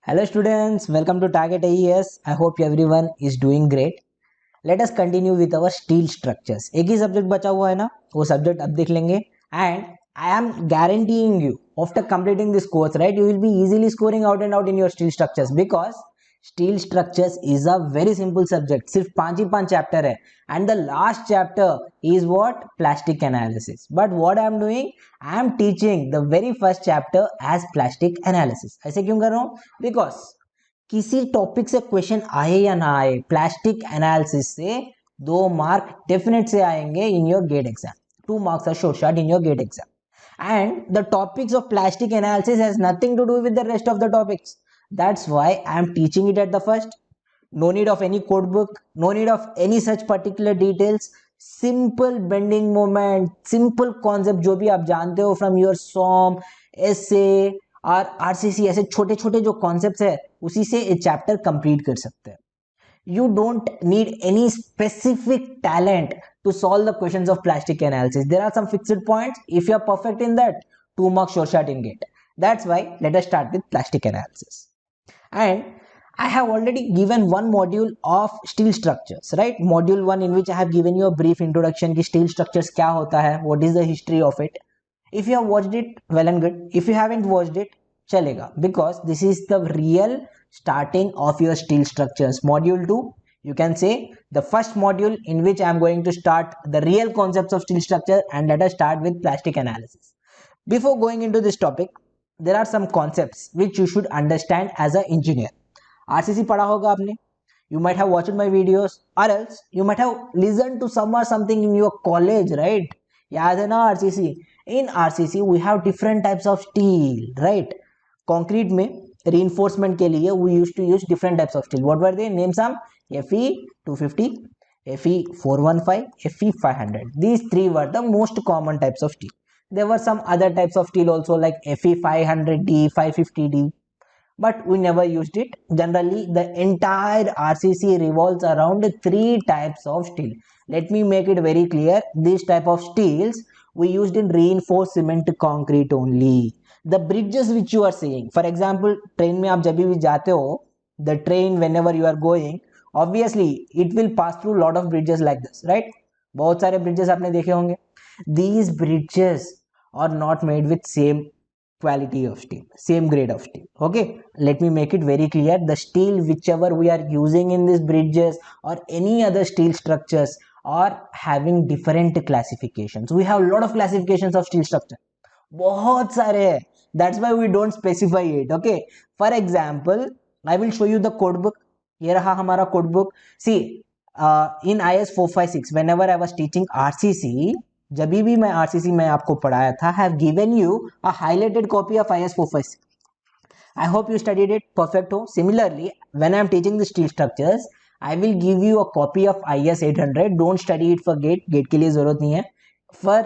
Hello students, welcome to Target AES. I hope everyone is doing great. Let us continue with our steel structures. एक ही subject बचा हुआ है ना, वो subject अब देख लेंगे. And I am guaranteeing you, after completing this course, right, you will be easily scoring out and out in your steel structures because steel structures is a very simple subject. सिर्फ 5 chapter है. And the last chapter is what? Plastic analysis. But what I am doing? I am teaching the very first chapter as plastic analysis. ऐसे क्यों कर रहा हूँ? Because किसी topic से question आए या ना आए, प्लास्टिक एनालिसिस से 2 मार्क डेफिनेट से आएंगे in your GATE exam. 2 marks are short shot in your gate exam. And the topics of plastic analysis has nothing to do with the rest of the topics. That's why I am teaching it at the first. No need of any code book, no need of any such particular details. Simple bending moment, simple concept जो भी आप जानते हो from your SOM, SA और RCC, ऐसे छोटे छोटे जो concepts है उसी से ये chapter complete कर सकते हैं. You don't need any specific talent to solve the questions of plastic analysis. There are some fixed points. If you are perfect in that, 2 marks sure shot in gate. That's why let us start with plastic analysis. And I have already given one module of steel structures, right? Module 1 in which I have given you a brief introduction कि steel structures क्या होता है, what is the history of it. If you have watched it, well and good. If you haven't watched it, chalega, because this is the real starting of your steel structures. Module 2, you can say the first module in which I am going to start the real concepts of steel structure, and let us start with plastic analysis. Before going into this topic, there are some concepts which you should understand as an engineer. RCC पढ़ा होगा आपने. You might have watched my videos, or else you might have listened to some or something in your college, right? याद है ना RCC? In RCC we have different types of steel, right? Concrete में reinforcement के लिए we used to use different types of steel. What were they? Name some. Fe 250, Fe 415, Fe 500. These three were the most common types of steel. There were some other types of steel also like Fe 500D, 550D, but we never used it. Generally, the entire RCC revolves around 3 types of steel. Let me make it very clear. These type of steels we used in reinforced cement concrete only. The bridges which you are seeing, for example, train में आप जब भी जाते हो, the train whenever you are going, obviously it will pass through lot of bridges like this, right? बहुत सारे bridges आपने देखे होंगे. These bridges are not made with same quality of steel, same grade of steel. Okay, let me make it very clear. The steel whichever we are using in these bridges or any other steel structures are having different classifications. We have a lot of classifications of steel structure. बहुत सारे हैं. That's why we don't specify it. Okay, for example, I will show you the code book. ये रहा हमारा code book. See, in IS 456, whenever I was teaching RCC, जब भी मैं RCC में आपको पढ़ाया था, I have given you a highlighted copy of IS 456. I hope you studied it perfect हो. Similarly, when I am teaching the steel structures, I will give you a copy of IS 800. Don't study it for GATE. GATE के लिए जरूरत नहीं है. For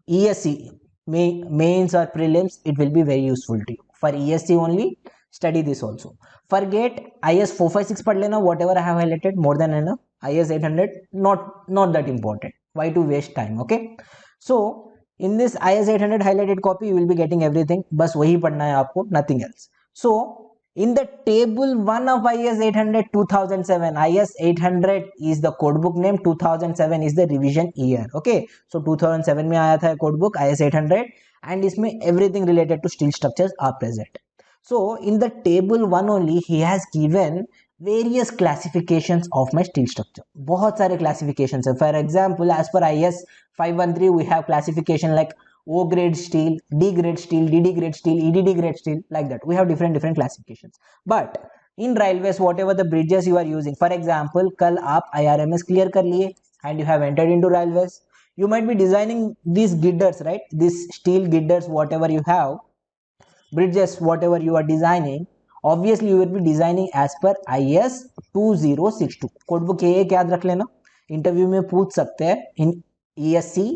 ESC, mains or prelims, it will be very useful to you. For ESC only, study this also. For GATE, IS 456 पढ़ लेना. Whatever I have highlighted, more than enough. IS 800, not that important. Why to waste time? Okay, so in this IS 800 highlighted copy you will be getting everything. बस वही पढ़ना है आपको, nothing else. So in the table 1 of IS 800 2007, IS 800 is the code book name, 2007 is the revision year. Okay, so 2007 में आया था code book IS 800 and इसमें everything related to steel structures are present. So in the table 1 only he has given various classifications of my steel structure. बहुत सारे classifications है. For example, as per IS 513 we have classification like O grade steel, D grade steel, DD grade steel, EDD grade steel, like that. We have different classifications. But in railways, whatever the bridges you are using, for example, कल आप IRMS clear कर लिए and you have entered into railways, you might be designing these girders, right? These steel girders, whatever you have, bridges, whatever you are designing, obviously you will be designing as per IS 2062. Code book ये याद रख लेना, interview में पूछ सकते हैं. In ESC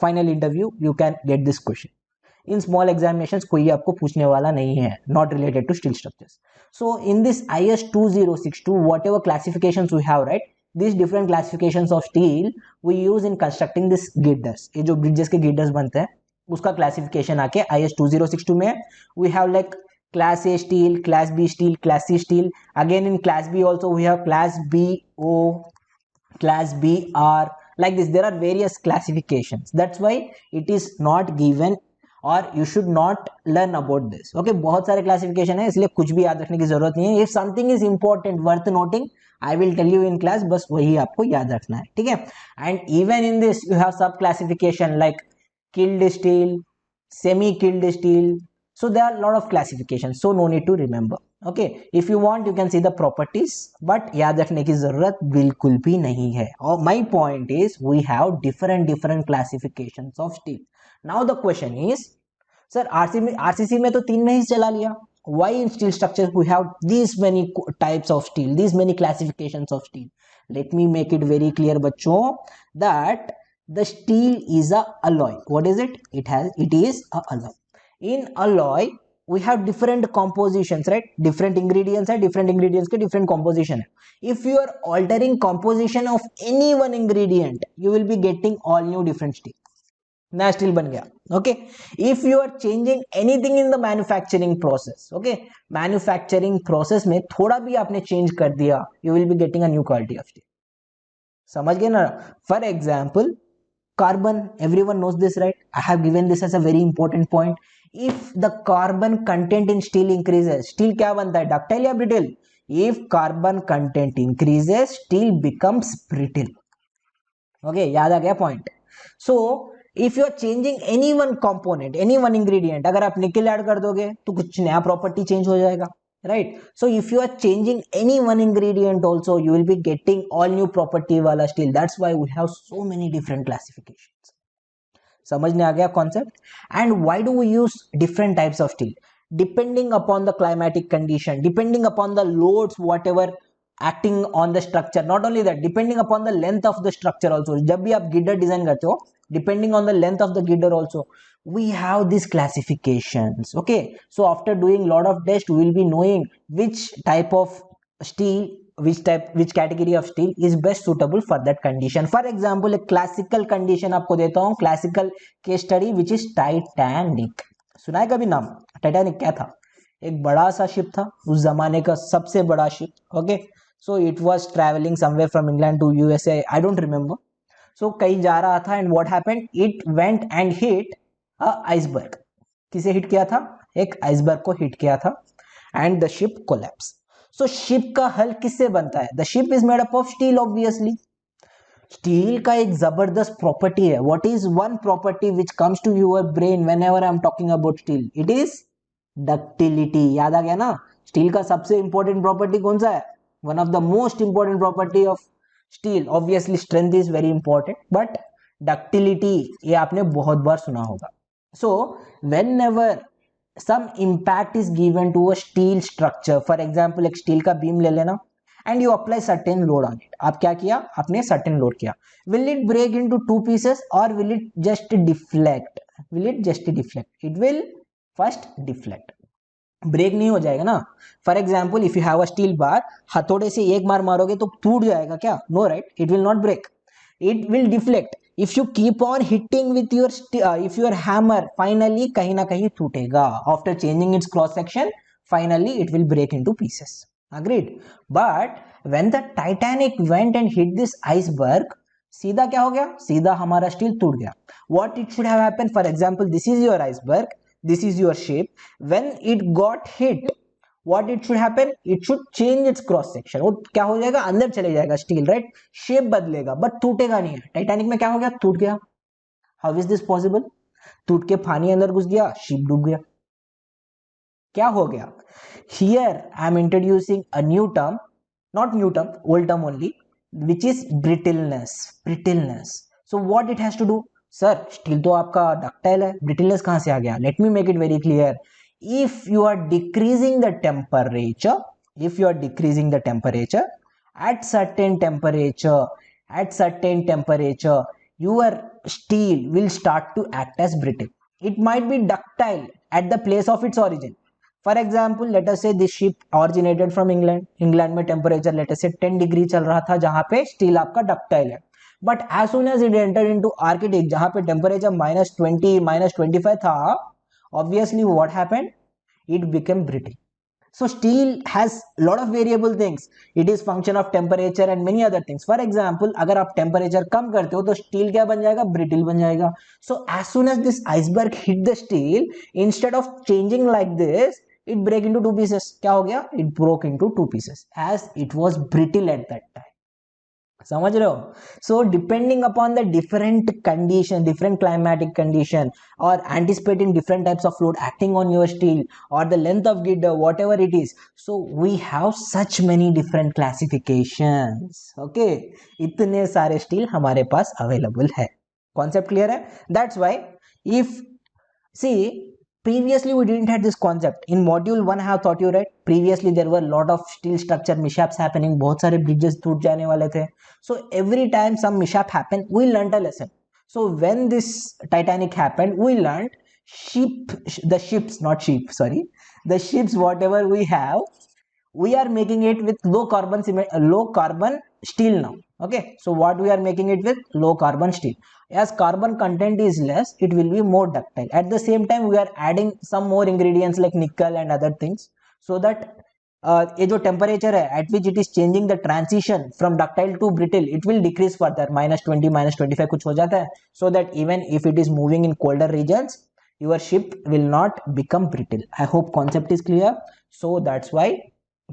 final interview you can get this question. In small examinations कोई आपको पूछने वाला नहीं है, not related to steel structures. So in this IS 2062, whatever classifications we have, right, these different classifications of steel we use in constructing this girders. ये जो bridges के girders बनते हैं उसका क्लासिफिकेशन आके IS 2062 में we have like class A steel, class B steel, class C steel. Again in class B also we have class BO, class BR, like this. There are various classifications. That's why it is not given और you should not learn about this. Okay, बहुत सारे classification है, इसलिए कुछ भी याद रखने की जरूरत नहीं है. If something is important worth noting, I will tell you in class, बस वही आपको याद रखना है, ठीक है. And even in this you have sub classification like killed steel, semi killed steel. So there are a lot of classifications, so no need to remember. Okay, if you want you can see the properties, but याद रखने की जरूरत बिल्कुल भी नहीं है. और my point is we have different classifications of steel. Now the question is, sir RCC में तो 3 में ही चला लिया. Why in steel structures we have these many types of steel, these many classifications of steel? Let me make it very clear बच्चों that the steel is a alloy. What is it? It is a alloy. In alloy we have different compositions, right? Different ingredients है, different ingredients के different composition है. If you are altering composition of any one ingredient, you will be getting all new different steel. नया steel बन गया. Okay, if you are changing anything in the manufacturing process, okay, manufacturing process में थोड़ा भी आपने change कर दिया, you will be getting a new quality of steel. समझ गए ना? For example carbon, everyone knows this, right? I have given this as a very important point. If the carbon content in steel increases, steel क्या बनता है, ductile या brittle? If carbon content increases, steel becomes brittle. Okay, याद आ गया point. So if you are changing any one component, any one ingredient, अगर आप निकल ऐड कर दोगे तो कुछ नया प्रॉपर्टी चेंज हो जाएगा, right? So if you are changing any one ingredient also, you will be getting all new property वाला steel. That's why we have so many different classifications. समझने आ गया concept? And why do we use different types of steel? Depending upon the climatic condition, depending upon the loads, whatever acting on the structure. Not only that, depending upon the length of the structure also. जब भी आप गिडर design करते हो, depending on the length of the girder also, we have these classifications. Okay, so after doing lot of test we will be knowing which type of steel, which category of steel is best suitable for that condition. For example, a classical condition आपको देता हूँ, classical case study which is Titanic. सुना है कभी नाम? Titanic क्या था? एक बड़ा सा शिप था, उस जमाने का सबसे बड़ा ship. Okay, so it was travelling somewhere from England to USA, I don't remember. So कहीं जा रहा था and what happened, it went and hit a iceberg. किसे हिट किया था? एक आइसबर्ग को हिट किया था and the ship collapse. So ship का हल किससे बनता है? The ship is made up of steel obviously. Steel का एक जबरदस्त प्रॉपर्टी है. What is one property which comes to your brain whenever I am talking about steel? It is ductility. याद आ गया ना? स्टील का सबसे इंपॉर्टेंट प्रॉपर्टी कौन सा है? One of the most important property of steel, obviously strength is very important, but ductility ये आपने बहुत बार सुना होगा. So whenever some impact is given to a steel structure, for example एक स्टील का बीम ले लेना and you apply certain load on it. आप क्या किया? आपने सर्टेन लोड किया. Will it break into two pieces और will it just deflect? Will it just deflect? It will first deflect. Break नहीं हो जाएगा ना. For example if you have a steel bar, हथौड़े से एक बार मारोगे तो टूट जाएगा क्या? No, right? It will not break, it will deflect. If you keep on hitting with your hammer, finally कहीं ना कहीं टूटेगा. After changing its cross section, finally it will break into pieces. Agreed? But when the Titanic went and hit this iceberg, सीधा क्या हो गया? सीधा हमारा स्टील टूट गया. What it should have happened? For example this is your iceberg, this is your ship. When it got hit, what it should happen? It should change its cross section. वो क्या हो जाएगा? अंदर चले जाएगा स्टील, राइट? शेप बदलेगा but टूटेगा नहीं है. टाइटैनिक में क्या हो गया? टूट गया. How is this possible? टूट के पानी अंदर घुस गया, शिप डूब गया. क्या हो गया? Here I am introducing a new term, not new term, old term only, which is brittleness. Brittleness. So what it has to do? Sir steel तो आपका डक्टाइल है, ब्रिटिलनेस कहां से आ गया? Let me make it very clear. If you are decreasing the temperature, if you are decreasing the temperature at certain temperature, your steel will start to act as brittle. It might be ductile at the place of its origin. For example, let us say this ship originated from England. England में temperature let us say 10 degree चल रहा था, जहां पे steel आपका ductile है. But as soon as it enter into Arctic, जहां पे टेम्परेचर -20 -25 था, obviously what happened? it became brittle. So steel has a lot of variable things. It is function of temperature and many other things. For example, अगर आप temperature कम करते हो तो steel क्या बन जाएगा, brittle बन जाएगा. So as soon as this iceberg hit the steel, instead of changing like this, it break into two pieces. क्या हो गया? It broke into two pieces as it was brittle at that time. समझ रहे हो? So depending upon the different condition, different climatic condition, or anticipating different types of load acting on your steel, or the length of girder, whatever it is, so we have such many different classifications. Okay, इतने सारे steel हमारे पास available है. Concept clear है? That's why if see, previously we didn't have this concept. In module 1 I have taught you, right? Previously there were a lot of steel structure mishaps happening. बहुत सारे bridges टूट जाने वाले थे. So every time some mishap happened, we learned a lesson. So when this Titanic happened, we learned the ships, not sheep, sorry. The ships, whatever we have, we are making it with low carbon steel now. Okay, so what we are making it with? Low carbon steel. As carbon content is less, it will be more ductile. At the same time, we are adding some more ingredients like nickel and other things, so that ये जो temperature है at which it is changing the transition from ductile to brittle, it will decrease further, -20 -25 कुछ हो जाता है, so that even if it is moving in colder regions, your ship will not become brittle. I hope concept is clear. So that's why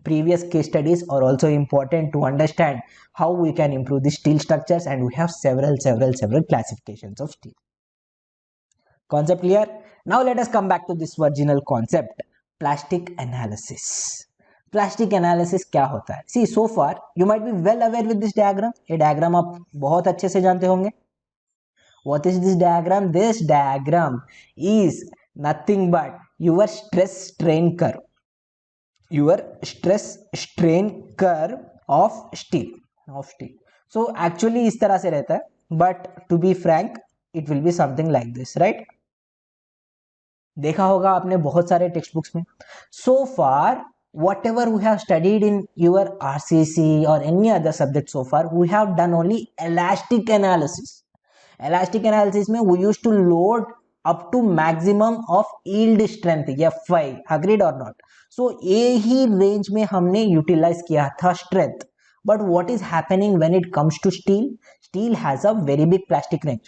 previous case studies are also important to understand how we can improve the steel structures, and we have several classifications of steel. Concept clear? Now let us come back to this original concept, plastic analysis. Plastic analysis क्या होता है? See, so far you might be well aware with this diagram. ये diagram आप बहुत अच्छे से जानते होंगे. What is this diagram? This diagram is nothing but your stress strain curve. Your stress strain curve of steel. So actually इस तरह से रहता है, but to be frank, it will be something like this, right? देखा होगा आपने बहुत सारे टेक्स्ट बुक्स में. So far whatever we have studied in your RCC or any other subject so far, we have done only elastic analysis. Elastic analysis में we used to load up to maximum of yield strength, Fy, agreed or not? So ये ही range में हमने utilize किया था strength. But what is happening when it comes to steel? Steel has a very big plastic range,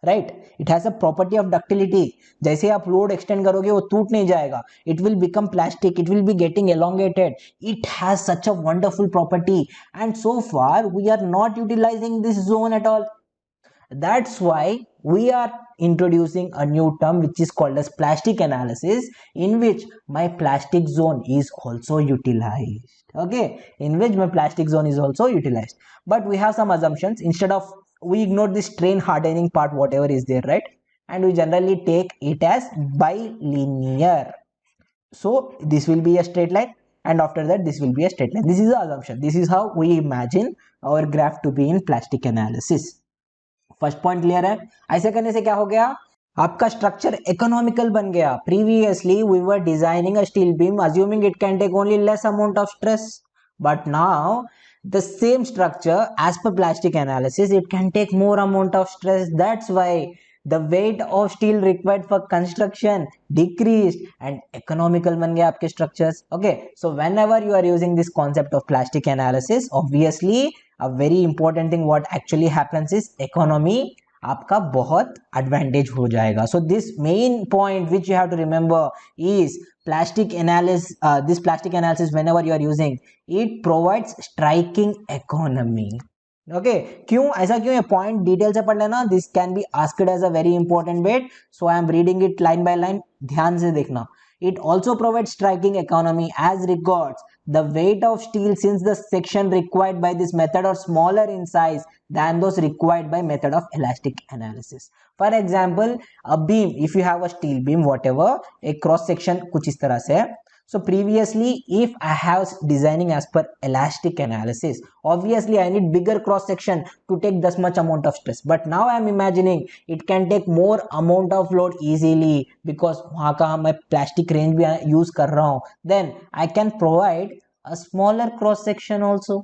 right? It has a property of ductility. जैसे आप load extend करोगे वो टूट नहीं जाएगा, it will become plastic, it will be getting elongated. It has such a wonderful property, and so far we are not utilizing this zone at all. That's why we are introducing a new term which is called as plastic analysis, in which my plastic zone is also utilized. Okay, in which my plastic zone is also utilized. But we have some assumptions. Instead of, we ignore the strain hardening part, whatever is there, right? And we generally take it as bilinear. So this will be a straight line, and after that this will be a straight line. This is the assumption. This is how we imagine our graph to be in plastic analysis. First point clear है? ऐसे करने से क्या हो गया? आपका structure economical बन गया. Previously we were designing a steel beam assuming it can take only less amount of stress, but now the same structure as per plastic analysis, it can take more amount of stress. That's why the weight of steel required for construction decreased and economical बन गया आपके structures. Okay, so whenever you are using this concept of plastic analysis, obviously a very important thing what actually happens is economy आपका बहुत advantage हो जाएगा. So this main point which you have to remember is plastic analysis. This plastic analysis whenever you are using, it provides striking economy. Okay, क्यों ऐसा क्यों? ये point detail से पढ़ लेना. This can be asked as a very important bit, so I am reading it line by line. ध्यान से देखना. It also provides striking economy as regards the weight of steel, since the section required by this method are smaller in size than those required by method of elastic analysis. For example, a beam, if you have a steel beam whatever, a cross section कुछ इस तरह से है. So previously if I have designing as per elastic analysis, obviously I need bigger cross section to take this much amount of stress, but now I am imagining it can take more amount of load easily because वहाँ का मैं plastic range भी use कर रहा हूँ. Then I can provide a smaller cross section also.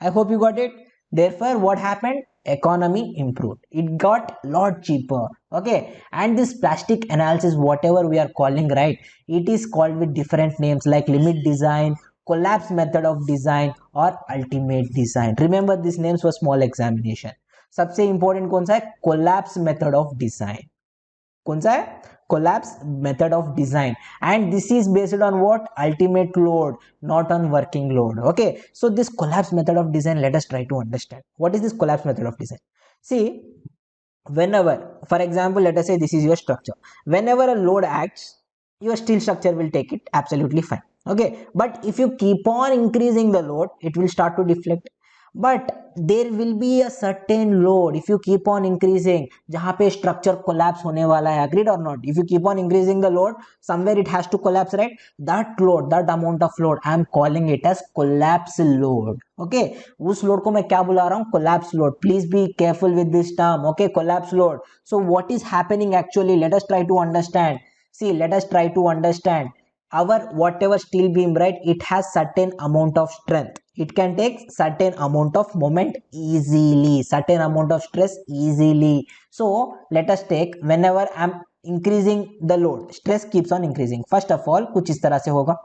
I hope you got it. Therefore, what happened? Economy improved. It got lot cheaper. Okay, and this plastic analysis, whatever we are calling, right, it is called with different names like limit design, collapse method of design, or ultimate design. Remember these names for small examination. सबसे important कौन सा है? Collapse method of design. कौन सा है? Collapse method of design, and this is based on what? Ultimate load, not on working load. Okay, so this collapse method of design, let us try to understand what is this collapse method of design. See, whenever, for example, let us say this is your structure. Whenever a load acts, your steel structure will take it absolutely fine. Okay, but if you keep on increasing the load, it will start to deflect. But there will be a certain load if you keep on increasing, जहाँ पे structure collapse होने वाला है. Agreed or not? If you keep on increasing the load, somewhere it has to collapse, right? That load, that amount of load, I am calling it as collapse load. Okay, उस load को मैं क्या बुला रहा हूँ? Collapse load. Please be careful with this term. Okay, collapse load. So what is happening actually? Let us try to understand. See, let us try to understand. Our whatever steel beam, right, it has certain amount of strength. It can take certain amount of moment easily, certain amount of stress easily. So let us take, whenever I'm increasing the load, stress keeps on increasing. First of all, कुछ इस तरह से होगा.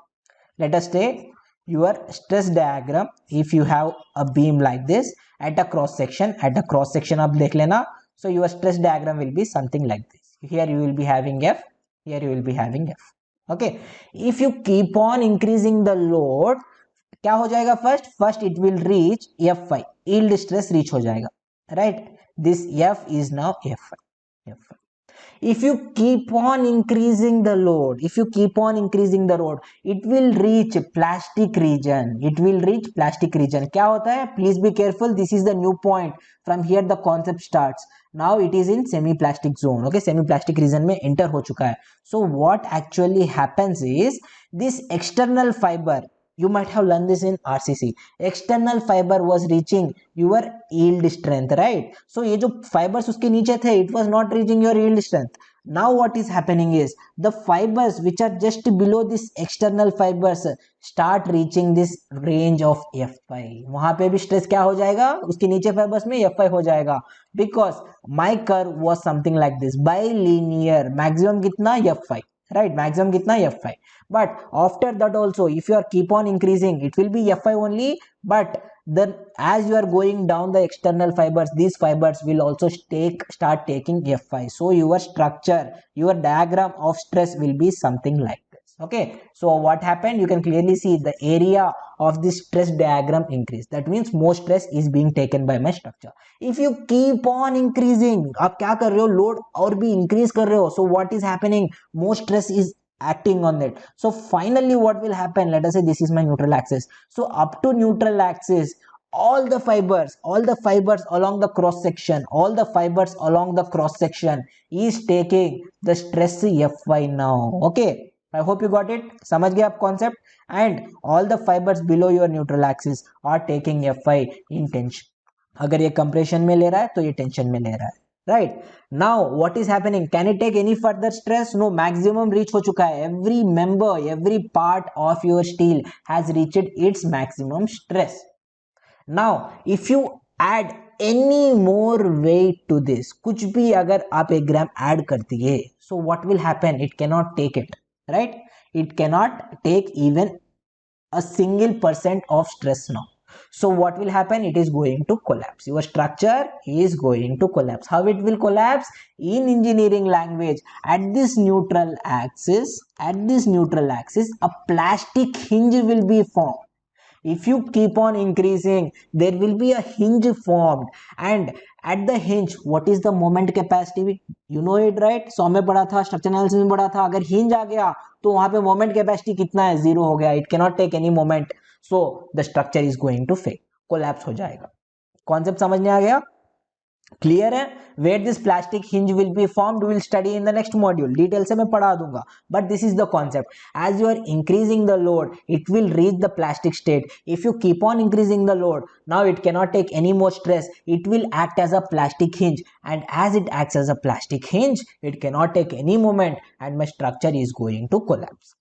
Let us take your stress diagram. If you have a beam like this at a cross section, आप देख लेना. So your stress diagram will be something like this. Here you will be having F, here you will be having F. Okay, if you keep on increasing the load, क्या हो जाएगा? First it will reach F5, yield stress reach हो जाएगा, right? This F is now F5. If you keep on increasing the load, it will reach plastic region. क्या होता है? Please be careful, this is the new point. From here the concept starts. Now it is in semi plastic zone. Okay, semi plastic region में enter हो चुका है. So what actually happens is, this external fiber, you might have learned this in RCC, external fiber was reaching your yield strength, right? So ये जो fibers उसके नीचे थे, it was not reaching your yield strength. Now what is happening is, the fibers which are just below this external fibers start reaching this range of F5. वहां पे भी stress क्या हो जाएगा? उसके नीचे fibers में F5 हो जाएगा, because my curve was something like this, bilinear. Maximum कितना? F5, right? Maximum कितना? F5. But after that also, if you are keep on increasing, it will be F5 only. But then as you are going down the external fibers, these fibers will also start taking F5. So your structure, your diagram of stress will be something like this. Okay, so what happened? You can clearly see the area of this stress diagram increase. That means more stress is being taken by my structure. If you keep on increasing, आप क्या कर रहे हो? Load और भी increase कर रहे हो. So what is happening? More stress is acting on it. So finally what will happen? Let us say this is my neutral axis. So up to neutral axis, all the fibers along the cross section, is taking the stress Fy now. Okay, I hope you got it. समझ गए आप concept? And all the fibers below your neutral axis are taking Fy in tension. अगर ये compression में ले रहा है तो ये tension में ले रहा है. Right, now what is happening? Can it take any further stress? No, maximum reach हो चुका है. Every member, every part of your steel has reached its maximum stress. Now if you add any more weight to this, कुछ भी अगर आप 1 ग्राम add कर दिए, so what will happen? It cannot take it, right? It cannot take even a single % of stress now. So what will happen? It is going to collapse. Your structure is going to collapse. How it will collapse? In engineering language, at this neutral axis, a plastic hinge will be formed. If you keep on increasing, there will be a hinge formed, and at the hinge, what is the moment capacity? You know it, right? 100 में पढ़ा था, structure analysis में पढ़ा था. अगर hinge आ गया तो वहां पे मोमेंट कैपेसिटी कितना है? 0 हो गया. It cannot take any moment. So the structure is going to fail, collapse हो जाएगा. कॉन्सेप्ट समझने आ गया? क्लियर है? where this plastic hinge will be formed we will study in the next module. Detail से मैं पढ़ा दूंगा, but this is the concept. As you are increasing the load, it will reach the plastic state. If you keep on increasing the load, now it cannot take any more stress. It will act as a plastic hinge, and as it acts as a plastic hinge, it cannot take any moment, and my structure is going to collapse.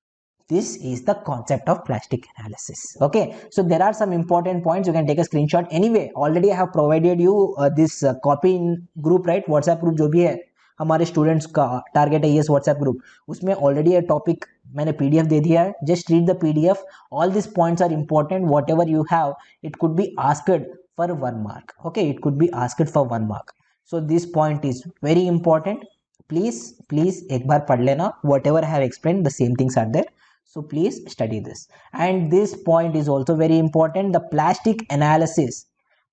this is the concept of plastic analysis. Okay, so there are some important points. You can take a screenshot. Anyway, already I have provided you this copy in group, right? WhatsApp group जो भी है हमारे students का target है ये WhatsApp group, उसमें already ये topic मैंने पीडीएफ दे दिया है. Just read the PDF. All this points are important. Whatever you have, it could be asked for 1 mark. Okay, it could be asked for 1 mark. So this point is very important. Please एक बार पढ़ लेना. Whatever I have explained, the same things are there. So please study this. And this point is also very important. The plastic analysis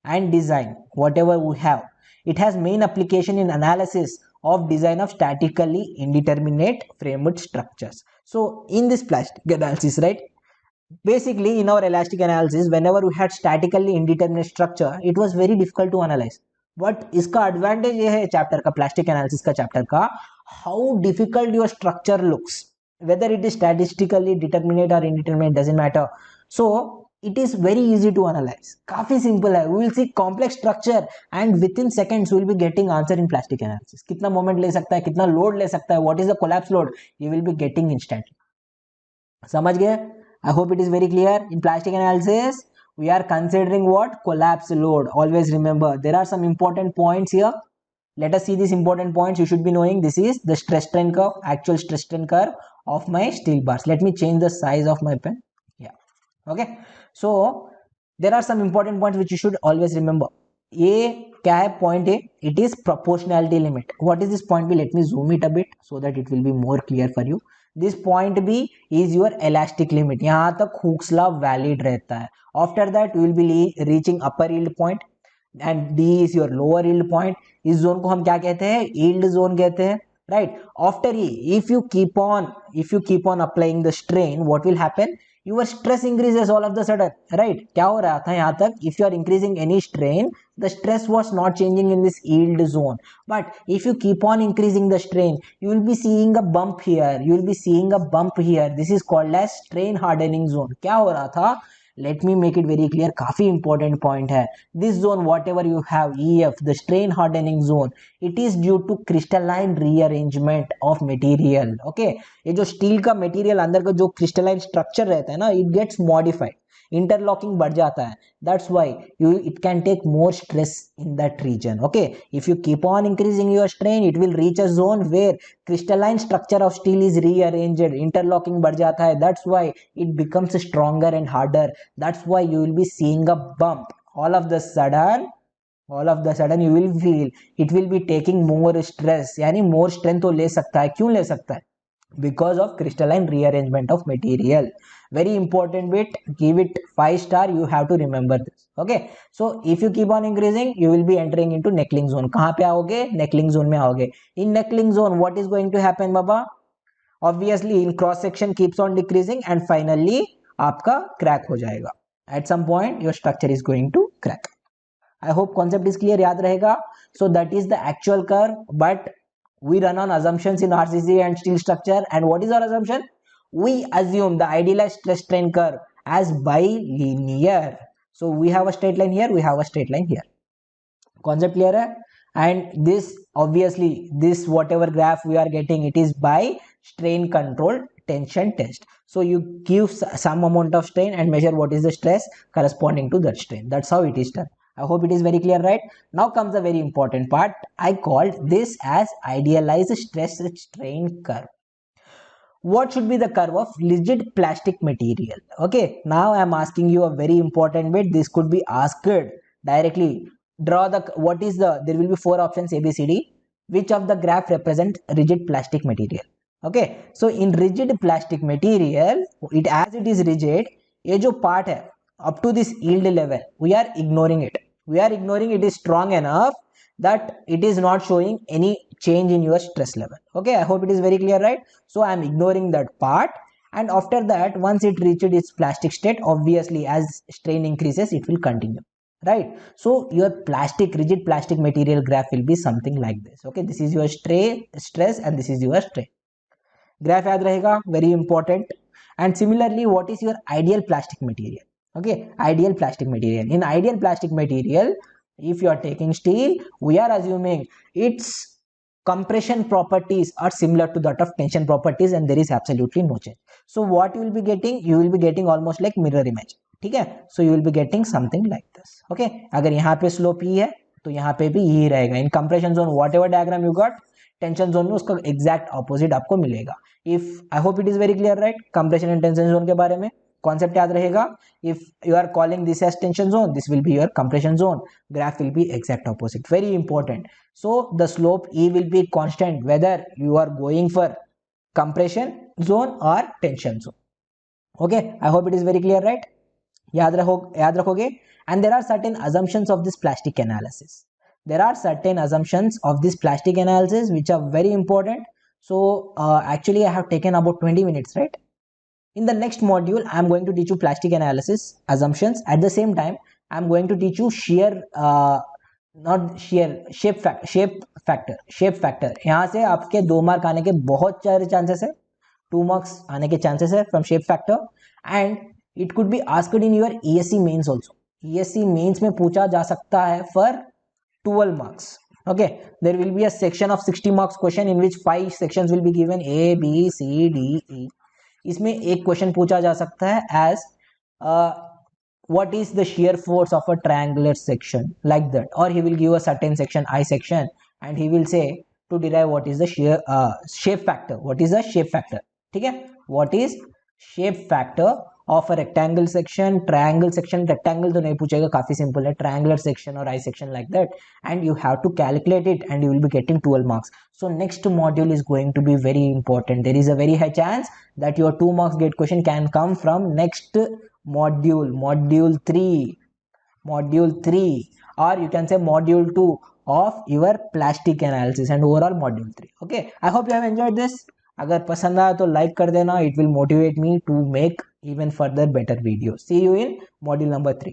and design, whatever we have, it has main application in analysis of design of statically indeterminate framed structures. So in this plastic analysis, right, basically in our elastic analysis, whenever we had statically indeterminate structure, it was very difficult to analyze. But इसका advantage ये है chapter का, plastic analysis का chapter का, how difficult your structure looks, whether it is statistically determinate or indeterminate, doesn't matter. So it is very easy to analyze. काफी simple है. We will see complex structure and within seconds we will be getting answer in plastic analysis. कितना moment ले सकता है, कितना load ले सकता है, what is the collapse load, you will be getting instantly. समझ गए? I hope it is very clear. In plastic analysis, we are considering what? Collapse load. Always remember, there are some important points here. Let us see these important points. You should be knowing this is the stress strain curve, actual stress strain curve of my steel bars. Let me change the size of my pen. Yeah. Okay. So there are some important points which you should always remember. ये क्या है point A? It is proportionality limit. What is this point B? Let me zoom it a bit so that it will be more clear for you. This point B is your elastic limit. यहाँ तक Hooke's law valid रहता है. After that, we will be reaching upper yield point and D is your lower yield point. इस zone को हम क्या कहते हैं? Yield zone कहते हैं, right? After E, if you keep on applying the strain, what will happen? Your stress increases all of the sudden, right? क्या हो रहा था यहाँ तक? If you are increasing any strain, the stress was not changing in this yield zone. But if you keep on increasing the strain, you will be seeing a bump here. You will be seeing a bump here. This is called as strain hardening zone. क्या हो रहा था? Let me make it very clear. काफी important point है. This zone, whatever you have, EF, the strain hardening zone, it is due to crystalline rearrangement of material. Okay, ये जो steel का material अंदर का जो क्रिस्टलाइन स्ट्रक्चर रहता है ना, it gets modified. इंटरलॉकिंग बढ़ जाता है. That's why it can take more stress in that region. Okay, if you keep on increasing your strain, it will reach a zone where crystalline structure of steel is rearranged. Interlocking बढ़ जाता है. That's why it becomes stronger and harder. That's why you will be seeing a bump. All of the sudden you will feel it will be taking more stress. यानी more strength तो ले सकता है. क्यों ले सकता है? Because of crystalline rearrangement of material. Very important bit. Give it 5 star. You have to remember this. Okay, so if you keep on increasing, you will be entering into neckling zone. कहाँ पे आओगे? Neckling zone में आओगे. In neckling zone, what is going to happen, Baba? Obviously, in cross section keeps on decreasing and finally आपका crack हो जाएगा. At some point, your structure is going to crack. I hope concept is clear. याद रहेगा. So that is the actual curve, but we run on assumptions in RCC and steel structure. And what is our assumption? We assume the idealized stress strain curve as bilinear. So we have a straight line here, we have a straight line here. Concept clear hai? And this obviously, this whatever graph we are getting, it is by strain control tension test. So you give some amount of strain and measure what is the stress corresponding to that strain. That's how it is done. I hope it is very clear, right? Now comes a very important part. I called this as idealized stress strain curve. What should be the curve of rigid plastic material? Okay, now I am asking you a very important bit. This could be asked directly. Draw the, what is the, there will be 4 options A, B, C, D. Which of the graph represent rigid plastic material? Okay, so in rigid plastic material, it as it is rigid, ये जो part है, up to this yield level, we are ignoring it. We are ignoring it is strong enough that it is not showing any change in your stress level. Okay, I hope it is very clear, right? So I am ignoring that part, and after that, once it reaches its plastic state, obviously as strain increases, it will continue, right? So your plastic, rigid plastic material graph will be something like this. Okay, this is your stress and this is your strain. Graph याद रहेगा, very important. And similarly, what is your ideal plastic material? Okay, ideal plastic material. In ideal plastic material, if you are taking steel, we are assuming its compression properties are similar to that of tension properties and there is absolutely no change. So what you will be getting, you will be getting almost like mirror image. ठीक है, so you will be getting something like this. Okay, अगर यहाँ पे slope E है तो यहाँ पे भी E रहेगा. In compression zone whatever diagram you got, tension zone में उसका एग्जैक्ट ऑपोजिट आपको मिलेगा. If I hope it is very clear right. Compression and tension zone के बारे में कॉन्सेप्ट याद रहेगा. If you are calling this as tension zone, this will be your compression zone, graph will be exact opposite. Very important. So the slope E will be constant whether you are going for compression zone or tension zone. Okay, I hope it is very clear right. याद रखोगे. And there are certain assumptions of this plastic analysis. There are certain assumptions of this plastic analysis which are very important. So actually I have taken about 20 minutes, right? In the next module, I am going to teach you plastic analysis assumptions. At the same time, I am going to teach you shape factor. यहाँ से आपके 2 mark आने के बहुत सारे chances है. 2 marks आने के चांसेस है from shape factor. And it could be asked in your ESC mains also. ESC mains में पूछा जा सकता है for 12 marks. Okay, there will be a section of 60 marks question in which 5 sections will be given, A, B, C, D, E. इसमें एक question पूछा जा सकता है as what is the shear force of a triangular section, like that, or he will give a certain section, I section, and he will say to derive what is the shape factor. What is the shape factor? ठीक है, what is shape factor of a rectangle section, triangle section. rectangle तो नहीं पूछेगा, काफी simple है. triangular section or I section, like that, and you have to calculate it and you will be getting 12 marks. So next module is going to be very important. There is a very high chance that your 2 marks gate question can come from next module 3, or you can say module 2 of your plastic analysis and overall module 3. Okay, I hope you have enjoyed this. अगर पसंद आया तो like कर देना. It will motivate me to make even further better videos. See you in module number 3.